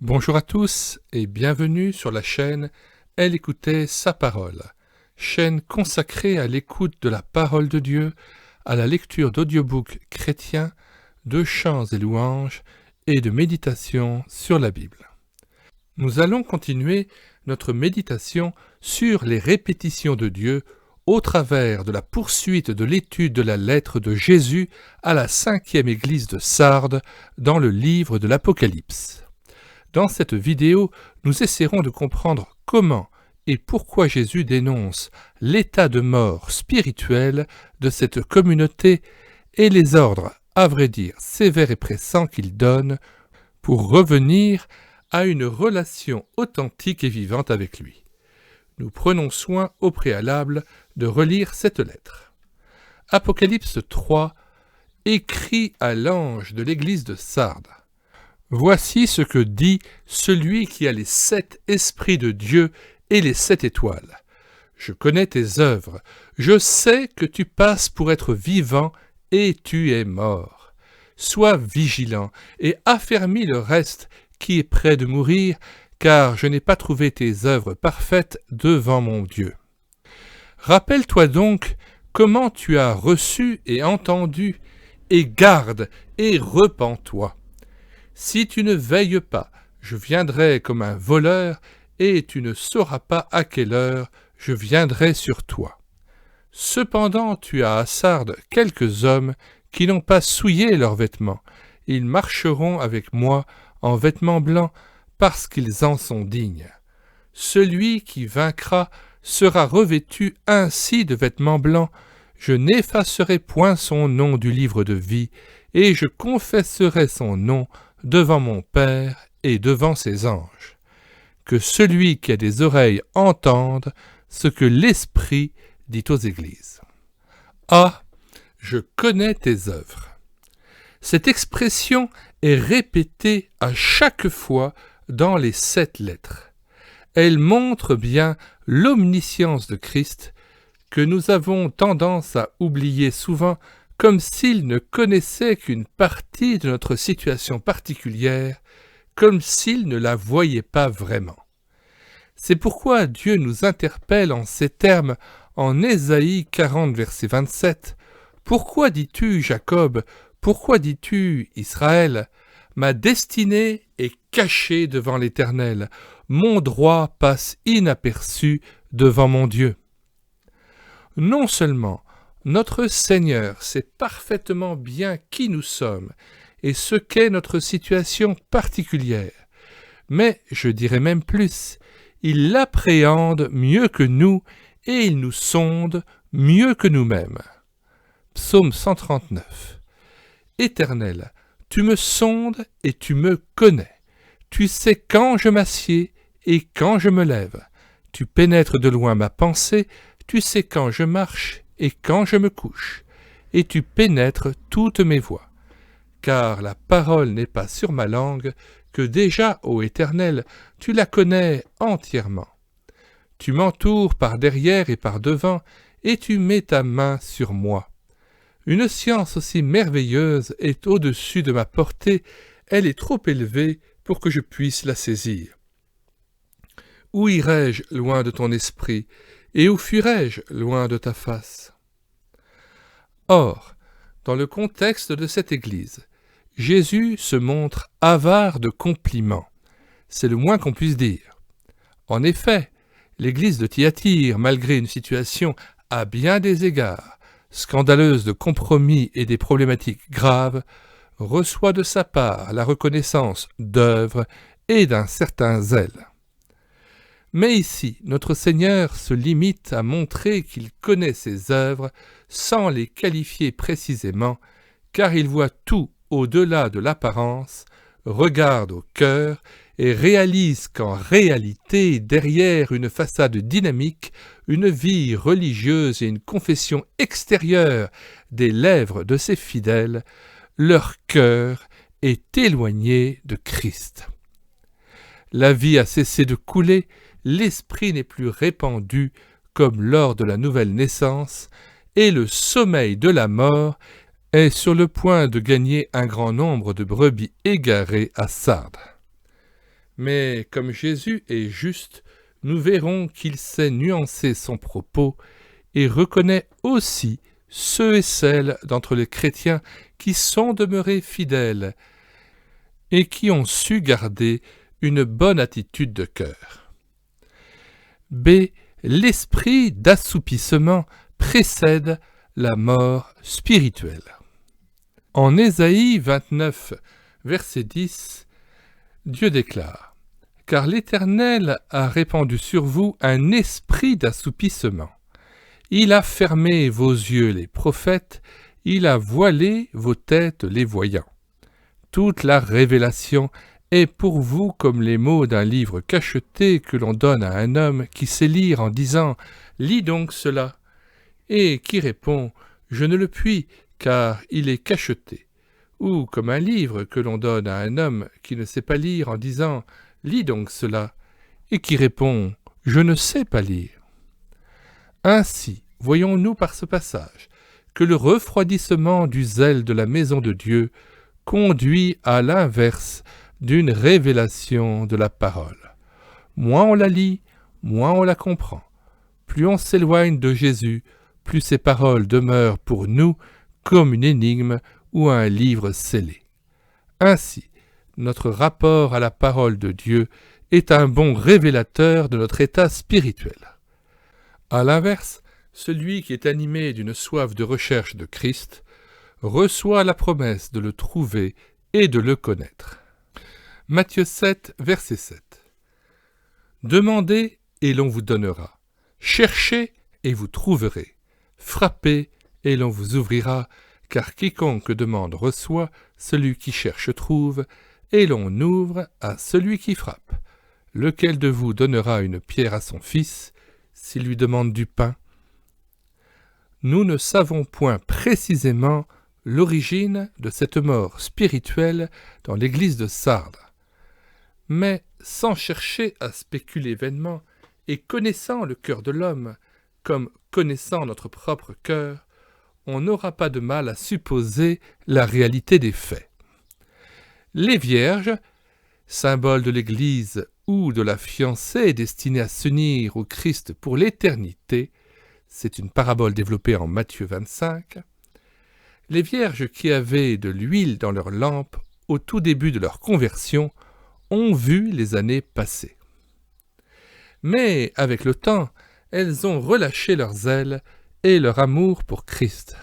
Bonjour à tous et bienvenue sur la chaîne Elle écoutait sa parole, chaîne consacrée à l'écoute de la parole de Dieu, à la lecture d'audiobooks chrétiens, de chants et louanges et de méditation sur la Bible. Nous allons continuer notre méditation sur les répétitions de Dieu au travers de la poursuite de l'étude de la lettre de Jésus à la 5e église de Sardes dans le livre de l'Apocalypse. Dans cette vidéo, nous essaierons de comprendre comment et pourquoi Jésus dénonce l'état de mort spirituelle de cette communauté et les ordres, à vrai dire, sévères et pressants qu'il donne pour revenir à une relation authentique et vivante avec lui. Nous prenons soin au préalable de relire cette lettre. Apocalypse 3, écrit à l'ange de l'église de Sardes. Voici ce que dit celui qui a les 7 esprits de Dieu et les 7 étoiles. Je connais tes œuvres, je sais que tu passes pour être vivant et tu es mort. Sois vigilant et affermis le reste qui est près de mourir, car je n'ai pas trouvé tes œuvres parfaites devant mon Dieu. Rappelle-toi donc comment tu as reçu et entendu, et garde et repens-toi. Si tu ne veilles pas, je viendrai comme un voleur, et tu ne sauras pas à quelle heure je viendrai sur toi. Cependant tu as à Sardes quelques hommes qui n'ont pas souillé leurs vêtements. Ils marcheront avec moi en vêtements blancs, parce qu'ils en sont dignes. Celui qui vaincra sera revêtu ainsi de vêtements blancs. Je n'effacerai point son nom du livre de vie, et je confesserai son nom devant mon Père et devant ses anges. Que celui qui a des oreilles entende ce que l'Esprit dit aux églises. Ah, je connais tes œuvres. Cette expression est répétée à chaque fois dans les 7 lettres. Elle montre bien l'omniscience de Christ que nous avons tendance à oublier souvent, comme s'il ne connaissait qu'une partie de notre situation particulière, comme s'il ne la voyait pas vraiment. C'est pourquoi Dieu nous interpelle en ces termes en Ésaïe 40, verset 27. « Pourquoi dis-tu, Jacob, pourquoi dis-tu, Israël, ma destinée est cachée devant l'Éternel, mon droit passe inaperçu devant mon Dieu. » Non seulement notre Seigneur sait parfaitement bien qui nous sommes et ce qu'est notre situation particulière, mais je dirais même plus, il l'appréhende mieux que nous et il nous sonde mieux que nous-mêmes. Psaume 139. Éternel, tu me sondes et tu me connais. Tu sais quand je m'assieds et quand je me lève. Tu pénètres de loin ma pensée, tu sais quand je marche et quand je me couche, et tu pénètres toutes mes voies. Car la parole n'est pas sur ma langue, que déjà, ô Éternel, tu la connais entièrement. Tu m'entoures par derrière et par devant, et tu mets ta main sur moi. Une science aussi merveilleuse est au-dessus de ma portée, elle est trop élevée pour que je puisse la saisir. Où irai-je loin de ton esprit, et où fuirai-je loin de ta face? Or, dans le contexte de cette Église, Jésus se montre avare de compliments. C'est le moins qu'on puisse dire. En effet, l'Église de Thyatire, malgré une situation à bien des égards scandaleuse de compromis et des problématiques graves, reçoit de sa part la reconnaissance d'œuvres et d'un certain zèle. Mais ici, notre Seigneur se limite à montrer qu'il connaît ses œuvres sans les qualifier précisément, car il voit tout au-delà de l'apparence, regarde au cœur et réalise qu'en réalité, derrière une façade dynamique, une vie religieuse et une confession extérieure des lèvres de ses fidèles, leur cœur est éloigné de Christ. La vie a cessé de couler, l'esprit n'est plus répandu comme lors de la nouvelle naissance, et le sommeil de la mort est sur le point de gagner un grand nombre de brebis égarées à Sardes. Mais comme Jésus est juste, nous verrons qu'il sait nuancer son propos et reconnaît aussi ceux et celles d'entre les chrétiens qui sont demeurés fidèles et qui ont su garder une bonne attitude de cœur. B. L'esprit d'assoupissement précède la mort spirituelle. En Ésaïe 29, verset 10, Dieu déclare « Car l'Éternel a répandu sur vous un esprit d'assoupissement. Il a fermé vos yeux les prophètes, il a voilé vos têtes les voyants. Toute la révélation est pour vous comme les mots d'un livre cacheté que l'on donne à un homme qui sait lire en disant « Lis donc cela » et qui répond « Je ne le puis, car il est cacheté » ou comme un livre que l'on donne à un homme qui ne sait pas lire en disant « Lis donc cela » et qui répond « Je ne sais pas lire ». Ainsi, voyons-nous par ce passage que le refroidissement du zèle de la maison de Dieu conduit à l'inverse d'une révélation de la parole. Moins on la lit, moins on la comprend. Plus on s'éloigne de Jésus, plus ses paroles demeurent pour nous comme une énigme ou un livre scellé. Ainsi, notre rapport à la parole de Dieu est un bon révélateur de notre état spirituel. À l'inverse, celui qui est animé d'une soif de recherche de Christ reçoit la promesse de le trouver et de le connaître. Matthieu 7, verset 7. Demandez et l'on vous donnera. Cherchez et vous trouverez. Frappez et l'on vous ouvrira, car quiconque demande reçoit, celui qui cherche trouve, et l'on ouvre à celui qui frappe. Lequel de vous donnera une pierre à son fils, s'il lui demande du pain? Nous ne savons point précisément l'origine de cette mort spirituelle dans l'église de Sardes. Mais sans chercher à spéculer vainement et connaissant le cœur de l'homme, comme connaissant notre propre cœur, on n'aura pas de mal à supposer la réalité des faits. Les vierges, symbole de l'Église ou de la fiancée destinée à s'unir au Christ pour l'éternité, c'est une parabole développée en Matthieu 25, les vierges qui avaient de l'huile dans leurs lampes au tout début de leur conversion ont vu les années passer. Mais avec le temps, elles ont relâché leur zèle et leur amour pour Christ.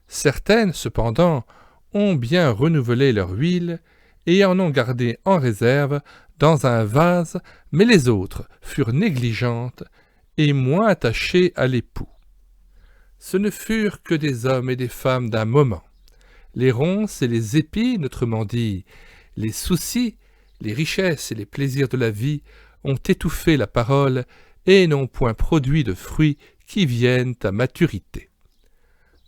Certaines, cependant, ont bien renouvelé leur huile et en ont gardé en réserve dans un vase, mais les autres furent négligentes et moins attachées à l'époux. Ce ne furent que des hommes et des femmes d'un moment. Les ronces et les épines, autrement dit, les soucis, les richesses et les plaisirs de la vie ont étouffé la parole et n'ont point produit de fruits qui viennent à maturité.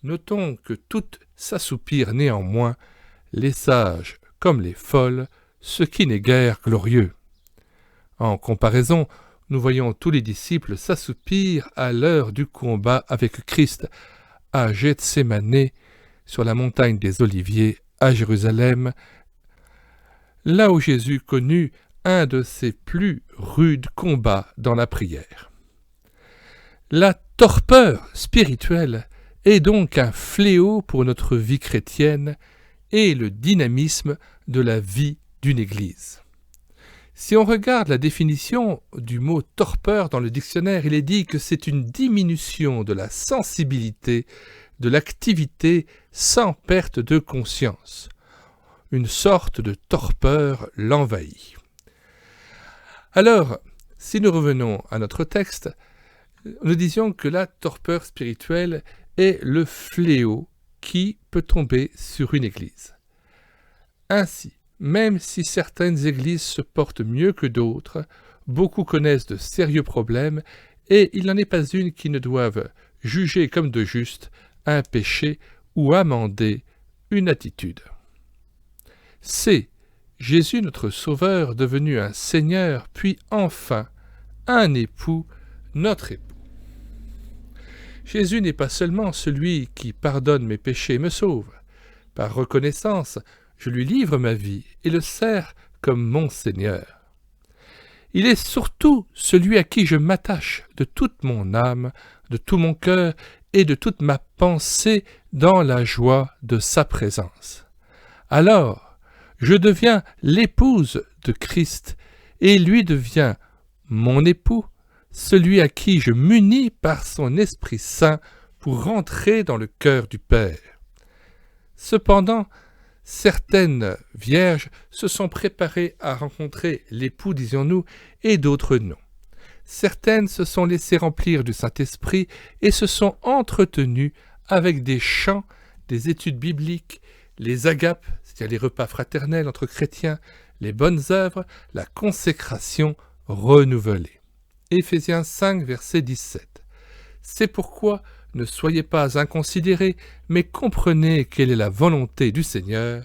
Notons que toutes s'assoupirent néanmoins, les sages comme les folles, ce qui n'est guère glorieux. En comparaison, nous voyons tous les disciples s'assoupir à l'heure du combat avec Christ à Gethsémanée, sur la montagne des Oliviers, à Jérusalem, là où Jésus connut un de ses plus rudes combats dans la prière. La torpeur spirituelle est donc un fléau pour notre vie chrétienne et le dynamisme de la vie d'une Église. Si on regarde la définition du mot torpeur dans le dictionnaire, il est dit que c'est une diminution de la sensibilité, de l'activité sans perte de conscience. Une sorte de torpeur l'envahit. Alors, si nous revenons à notre texte, nous disions que la torpeur spirituelle est le fléau qui peut tomber sur une église. Ainsi, même si certaines églises se portent mieux que d'autres, beaucoup connaissent de sérieux problèmes et il n'en est pas une qui ne doive juger comme de juste un péché ou amender une attitude. C'est Jésus notre Sauveur devenu un Seigneur, puis enfin un époux, notre époux. Jésus n'est pas seulement celui qui pardonne mes péchés et me sauve. Par reconnaissance, je lui livre ma vie et le sers comme mon Seigneur. Il est surtout celui à qui je m'attache de toute mon âme, de tout mon cœur et de toute ma pensée dans la joie de sa présence. Alors, je deviens l'épouse de Christ et lui devient mon époux, celui à qui je m'unis par son Esprit Saint pour rentrer dans le cœur du Père. Cependant, certaines vierges se sont préparées à rencontrer l'époux, disons-nous, et d'autres non. Certaines se sont laissées remplir du Saint-Esprit et se sont entretenues avec des chants, des études bibliques, les agapes, c'est-à-dire les repas fraternels entre chrétiens, les bonnes œuvres, la consécration renouvelée. Éphésiens 5, verset 17. C'est pourquoi ne soyez pas inconsidérés, mais comprenez quelle est la volonté du Seigneur.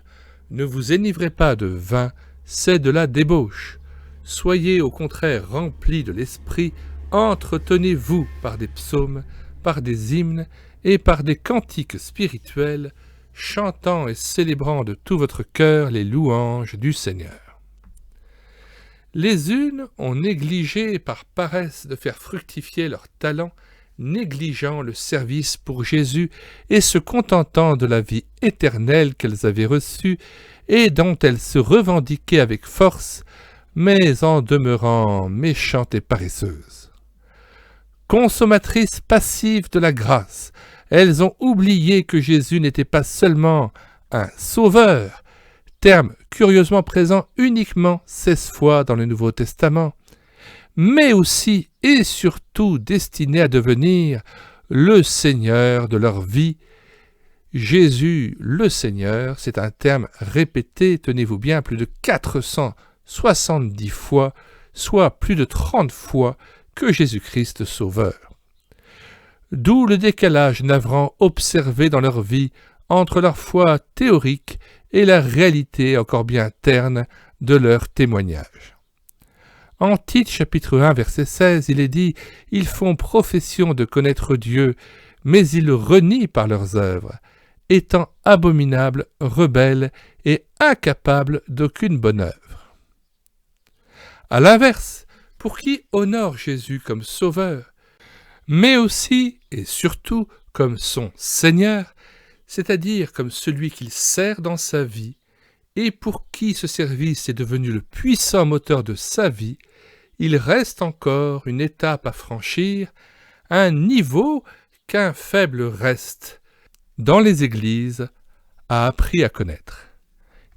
Ne vous enivrez pas de vin, c'est de la débauche. Soyez au contraire remplis de l'Esprit, entretenez-vous par des psaumes, par des hymnes et par des cantiques spirituels, chantant et célébrant de tout votre cœur les louanges du Seigneur. Les unes ont négligé par paresse de faire fructifier leur talent, négligeant le service pour Jésus et se contentant de la vie éternelle qu'elles avaient reçue et dont elles se revendiquaient avec force, mais en demeurant méchantes et paresseuses. Consommatrices passives de la grâce, elles ont oublié que Jésus n'était pas seulement un sauveur, terme curieusement présent uniquement 16 fois dans le Nouveau Testament, mais aussi et surtout destiné à devenir le Seigneur de leur vie. Jésus, le Seigneur, c'est un terme répété, tenez-vous bien, plus de 470 fois, soit plus de 30 fois que Jésus-Christ Sauveur. D'où le décalage navrant observé dans leur vie entre leur foi théorique et la réalité encore bien terne de leur témoignage. En Tite, chapitre 1, verset 16, il est dit « Ils font profession de connaître Dieu, mais ils le renient par leurs œuvres, étant abominables, rebelles et incapables d'aucune bonne œuvre. » À l'inverse, pour qui honore Jésus comme Sauveur, mais aussi et surtout comme son Seigneur, c'est-à-dire comme celui qu'il sert dans sa vie, et pour qui ce service est devenu le puissant moteur de sa vie, il reste encore une étape à franchir, un niveau qu'un faible reste, dans les églises, a appris à connaître.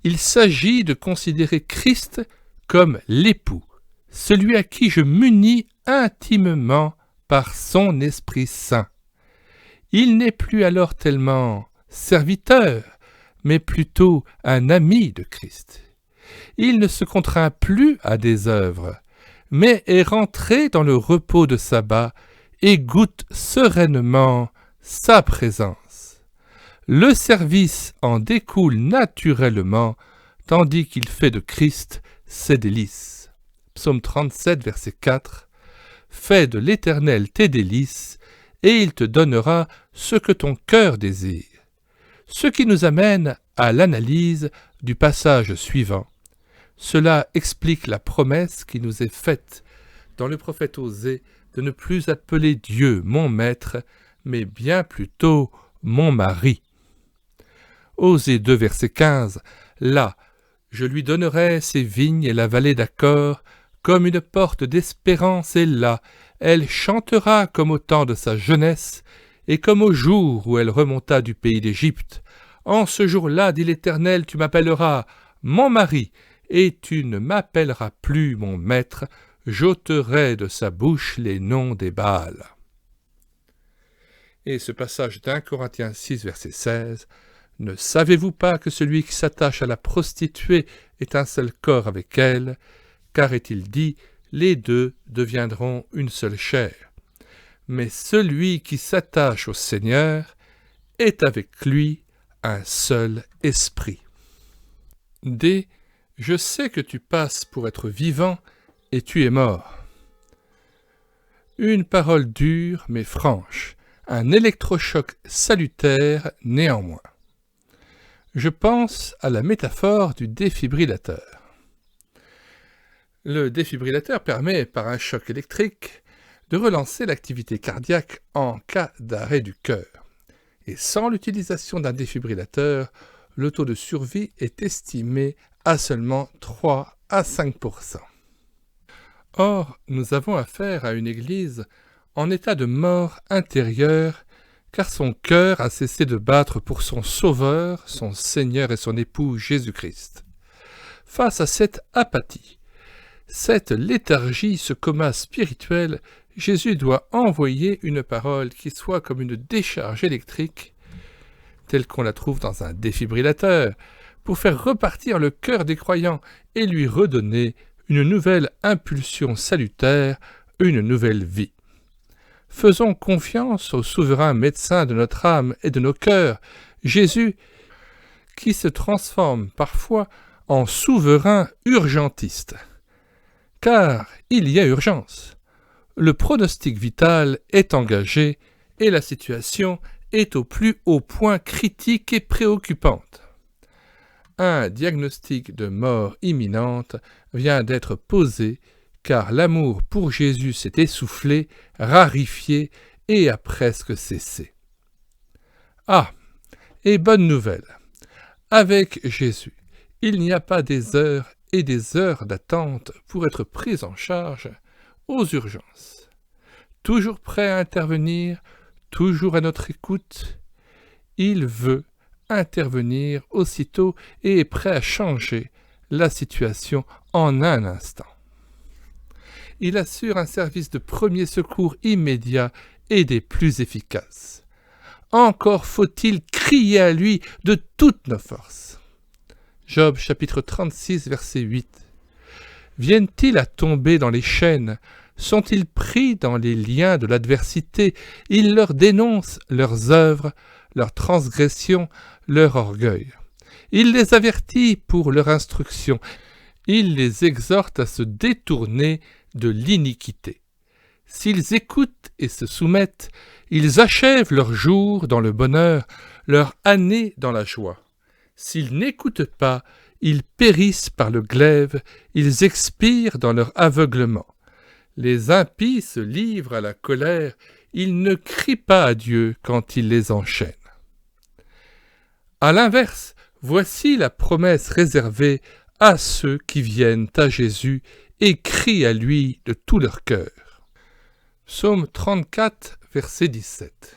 Il s'agit de considérer Christ comme l'époux, celui à qui je m'unis intimement par son Esprit Saint. Il n'est plus alors tellement serviteur, mais plutôt un ami de Christ. Il ne se contraint plus à des œuvres, mais est rentré dans le repos de sabbat et goûte sereinement sa présence. Le service en découle naturellement, tandis qu'il fait de Christ ses délices. Psaume 37, verset 4. « Fais de l'Éternel tes délices, et il te donnera ce que ton cœur désire. » Ce qui nous amène à l'analyse du passage suivant. Cela explique la promesse qui nous est faite dans le prophète Osée de ne plus appeler Dieu mon maître, mais bien plutôt mon mari. Osée 2, verset 15. Là, je lui donnerai ses vignes et la vallée d'Accord, comme une porte d'espérance, et là, elle chantera comme au temps de sa jeunesse, et comme au jour où elle remonta du pays d'Égypte. En ce jour-là, dit l'Éternel, tu m'appelleras mon mari, et tu ne m'appelleras plus mon maître, j'ôterai de sa bouche les noms des Baals. Et ce passage d'1 Corinthiens 6, verset 16, « Ne savez-vous pas que celui qui s'attache à la prostituée est un seul corps avec elle, car est-il dit, les deux deviendront une seule chair. Mais celui qui s'attache au Seigneur est avec lui un seul esprit. » D. Je sais que tu passes pour être vivant et tu es mort. Une parole dure mais franche, un électrochoc salutaire néanmoins. Je pense à la métaphore du défibrillateur. Le défibrillateur permet, par un choc électrique, de relancer l'activité cardiaque en cas d'arrêt du cœur. Et sans l'utilisation d'un défibrillateur, le taux de survie est estimé à seulement 3 à 5%. Or, nous avons affaire à une Église en état de mort intérieure, car son cœur a cessé de battre pour son Sauveur, son Seigneur et son époux Jésus-Christ. Face à cette apathie, cette léthargie, ce coma spirituel, Jésus doit envoyer une parole qui soit comme une décharge électrique, telle qu'on la trouve dans un défibrillateur, pour faire repartir le cœur des croyants et lui redonner une nouvelle impulsion salutaire, une nouvelle vie. Faisons confiance au souverain médecin de notre âme et de nos cœurs, Jésus, qui se transforme parfois en souverain urgentiste. Car il y a urgence. Le pronostic vital est engagé et la situation est au plus haut point critique et préoccupante. Un diagnostic de mort imminente vient d'être posé car l'amour pour Jésus s'est essoufflé, rarifié et a presque cessé. Ah, et bonne nouvelle, avec Jésus, il n'y a pas des heures et des heures d'attente pour être pris en charge aux urgences. Toujours prêt à intervenir, toujours à notre écoute, il veut intervenir aussitôt et est prêt à changer la situation en un instant. Il assure un service de premier secours immédiat et des plus efficaces. Encore faut-il crier à lui de toutes nos forces. Job chapitre 36, verset 8. Viennent-ils à tomber dans les chaînes? Sont-ils pris dans les liens de l'adversité? Il leur dénonce leurs œuvres, leurs transgressions, leur orgueil. Il les avertit pour leur instruction. Il les exhorte à se détourner de l'iniquité. S'ils écoutent et se soumettent, ils achèvent leur jour dans le bonheur, leur année dans la joie. S'ils n'écoutent pas, ils périssent par le glaive, ils expirent dans leur aveuglement. Les impies se livrent à la colère, ils ne crient pas à Dieu quand il les enchaîne. À l'inverse, voici la promesse réservée à ceux qui viennent à Jésus et crient à lui de tout leur cœur. Psaume 34, verset 17.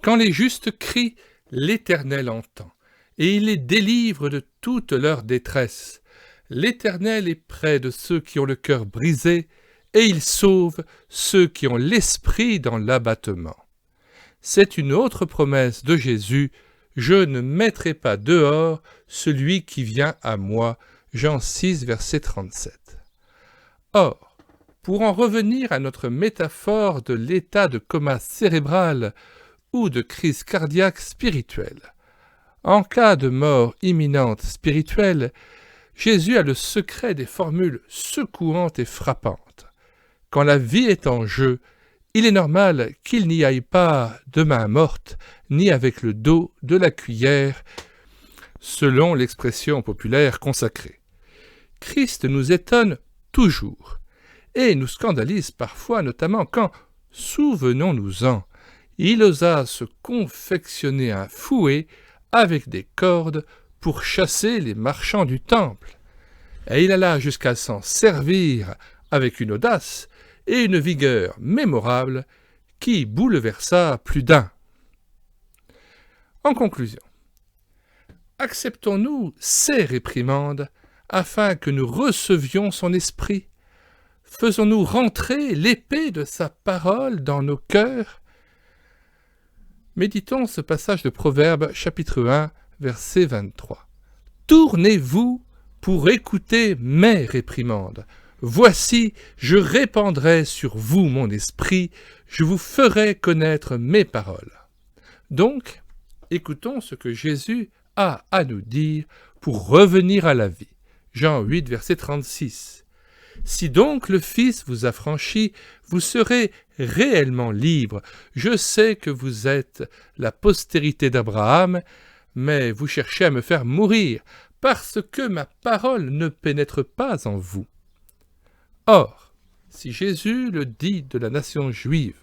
Quand les justes crient, l'Éternel entend, et il les délivre de toute leur détresse. L'Éternel est près de ceux qui ont le cœur brisé, et il sauve ceux qui ont l'esprit dans l'abattement. C'est une autre promesse de Jésus, « Je ne mettrai pas dehors celui qui vient à moi » Jean 6, verset 37. Or, pour en revenir à notre métaphore de l'état de coma cérébral ou de crise cardiaque spirituelle, en cas de mort imminente spirituelle, Jésus a le secret des formules secouantes et frappantes. Quand la vie est en jeu, il est normal qu'il n'y aille pas de main morte, ni avec le dos de la cuillère, selon l'expression populaire consacrée. Christ nous étonne toujours, et nous scandalise parfois, notamment quand, souvenons-nous-en, il osa se confectionner un fouet avec des cordes pour chasser les marchands du temple. Et il alla jusqu'à s'en servir avec une audace et une vigueur mémorable qui bouleversa plus d'un. En conclusion, acceptons-nous ces réprimandes afin que nous recevions son esprit? Faisons-nous rentrer l'épée de sa parole dans nos cœurs? Méditons ce passage de Proverbes, chapitre 1, verset 23. « Tournez-vous pour écouter mes réprimandes. Voici, je répandrai sur vous mon esprit, je vous ferai connaître mes paroles. » Donc, écoutons ce que Jésus a à nous dire pour revenir à la vie. Jean 8, verset 36. « Si donc le Fils vous affranchit, vous serez réellement libres. Je sais que vous êtes la postérité d'Abraham, mais vous cherchez à me faire mourir, parce que ma parole ne pénètre pas en vous. Or, si Jésus le dit de la nation juive,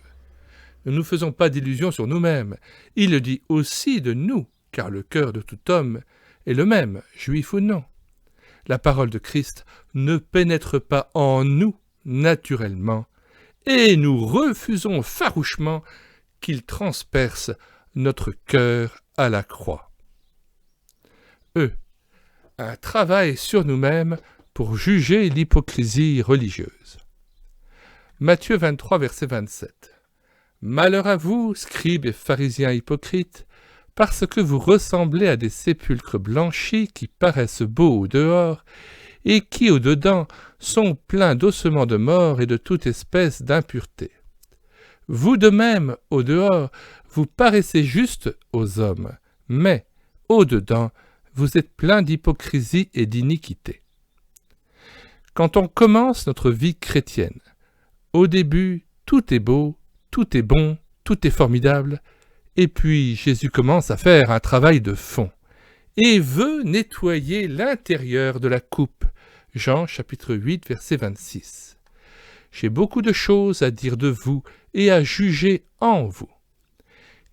ne nous faisons pas d'illusions sur nous-mêmes, il le dit aussi de nous, car le cœur de tout homme est le même, juif ou non. La parole de Christ ne pénètre pas en nous naturellement, et nous refusons farouchement qu'il transperce notre cœur à la croix. Un travail sur nous-mêmes pour juger l'hypocrisie religieuse. Matthieu 23, verset 27. Malheur à vous, scribes et pharisiens hypocrites, parce que vous ressemblez à des sépulcres blanchis qui paraissent beaux au dehors, et qui au dedans sont pleins d'ossements de mort et de toute espèce d'impureté. Vous de même, au dehors, vous paraissez justes aux hommes, mais au dedans, vous êtes pleins d'hypocrisie et d'iniquité. Quand on commence notre vie chrétienne, au début, tout est beau, tout est bon, tout est formidable, et puis Jésus commence à faire un travail de fond, et veut nettoyer l'intérieur de la coupe. Jean chapitre 8, verset 26. J'ai beaucoup de choses à dire de vous et à juger en vous.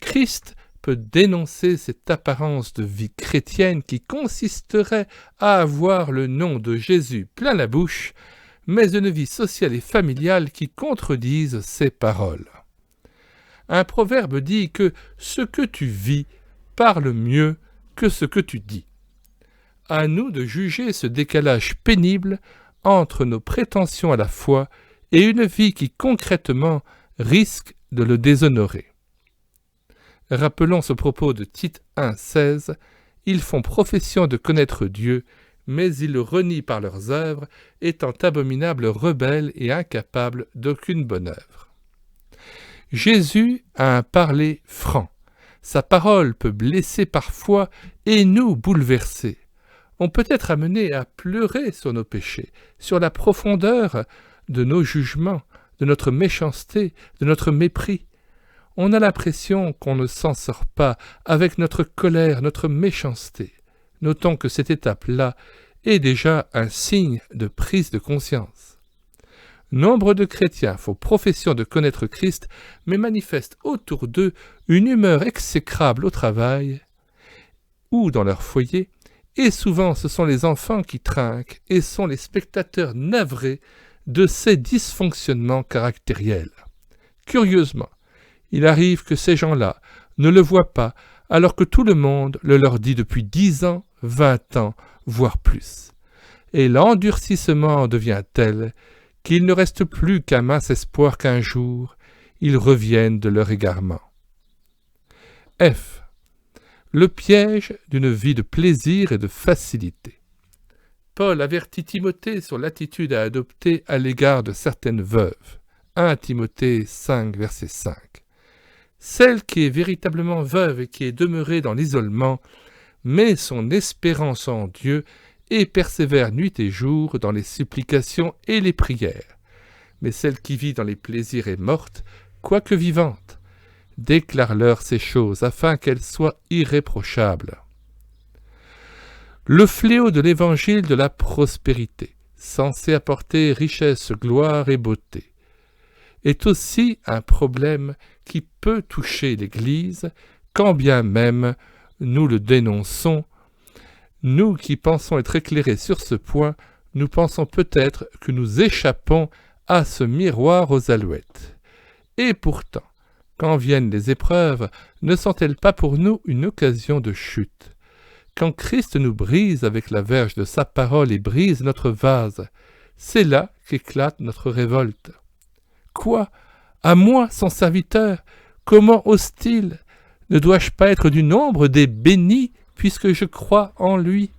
Christ peut dénoncer cette apparence de vie chrétienne qui consisterait à avoir le nom de Jésus plein la bouche, mais une vie sociale et familiale qui contredisent ces paroles. Un proverbe dit que ce que tu vis parle mieux que ce que tu dis. À nous de juger ce décalage pénible entre nos prétentions à la foi et une vie qui concrètement risque de le déshonorer. Rappelons ce propos de Tite 1,16 « Ils font profession de connaître Dieu, mais ils le renient par leurs œuvres, étant abominables, rebelles et incapables d'aucune bonne œuvre. » Jésus a un parler franc. Sa parole peut blesser parfois et nous bouleverser. On peut être amené à pleurer sur nos péchés, sur la profondeur de nos jugements, de notre méchanceté, de notre mépris. On a l'impression qu'on ne s'en sort pas avec notre colère, notre méchanceté. Notons que cette étape-là est déjà un signe de prise de conscience. Nombre de chrétiens font profession de connaître Christ, mais manifestent autour d'eux une humeur exécrable au travail ou dans leur foyer, et souvent ce sont les enfants qui trinquent et sont les spectateurs navrés de ces dysfonctionnements caractériels. Curieusement, il arrive que ces gens-là ne le voient pas, alors que tout le monde le leur dit depuis 10 ans, 20 ans, voire plus. Et l'endurcissement devient tel qu'il ne reste plus qu'un mince espoir qu'un jour, ils reviennent de leur égarement. F. Le piège d'une vie de plaisir et de facilité. Paul avertit Timothée sur l'attitude à adopter à l'égard de certaines veuves. 1 Timothée 5, verset 5. Celle qui est véritablement veuve et qui est demeurée dans l'isolement met son espérance en Dieu et persévère nuit et jour dans les supplications et les prières. Mais celle qui vit dans les plaisirs est morte, quoique vivante. Déclare-leur ces choses afin qu'elles soient irréprochables. Le fléau de l'évangile de la prospérité, censé apporter richesse, gloire et beauté, est aussi un problème qui peut toucher l'Église, quand bien même nous le dénonçons. Nous qui pensons être éclairés sur ce point, nous pensons peut-être que nous échappons à ce miroir aux alouettes. Et pourtant, quand viennent les épreuves, ne sont-elles pas pour nous une occasion de chute? Quand Christ nous brise avec la verge de sa parole et brise notre vase, c'est là qu'éclate notre révolte. Quoi? À moi, son serviteur? Comment ose-t-il? Ne dois-je pas être du nombre des bénis puisque je crois en lui?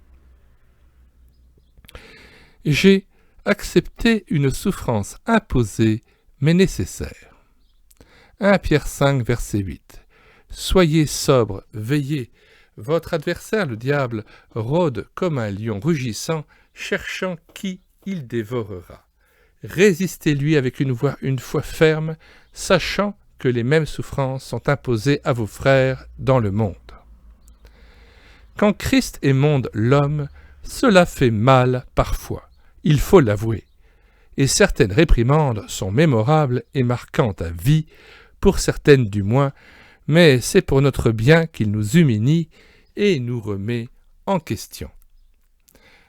J'ai accepté une souffrance imposée mais nécessaire. 1 Pierre 5, verset 8. Soyez sobres, veillez. Votre adversaire, le diable, rôde comme un lion rugissant, cherchant qui il dévorera. Résistez-lui avec une foi ferme, sachant que les mêmes souffrances sont imposées à vos frères dans le monde. Quand Christ émonde l'homme, cela fait mal parfois, il faut l'avouer. et certaines réprimandes sont mémorables et marquantes à vie, pour certaines du moins, mais c'est pour notre bien qu'il nous humilie et nous remet en question.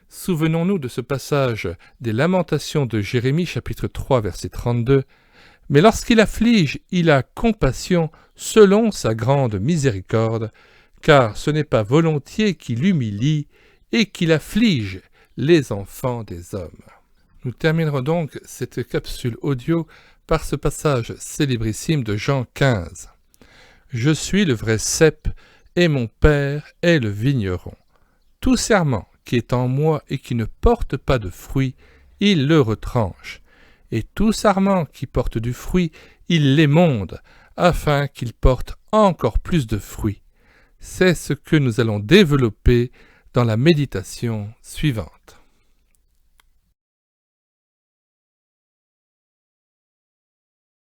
Souvenons-nous de ce passage des Lamentations de Jérémie, chapitre 3, verset 32. « Mais lorsqu'il afflige, il a compassion selon sa grande miséricorde, car ce n'est pas volontiers qu'il humilie et qu'il afflige les enfants des hommes. » Nous terminerons donc cette capsule audio par ce passage célébrissime de Jean 15. « Je suis le vrai cep, et mon Père est le vigneron. Tout serment qui est en moi et qui ne porte pas de fruit, il le retranche. Et tout sarment qui porte du fruit, il l'émonde, afin qu'il porte encore plus de fruits. » C'est ce que nous allons développer dans la méditation suivante.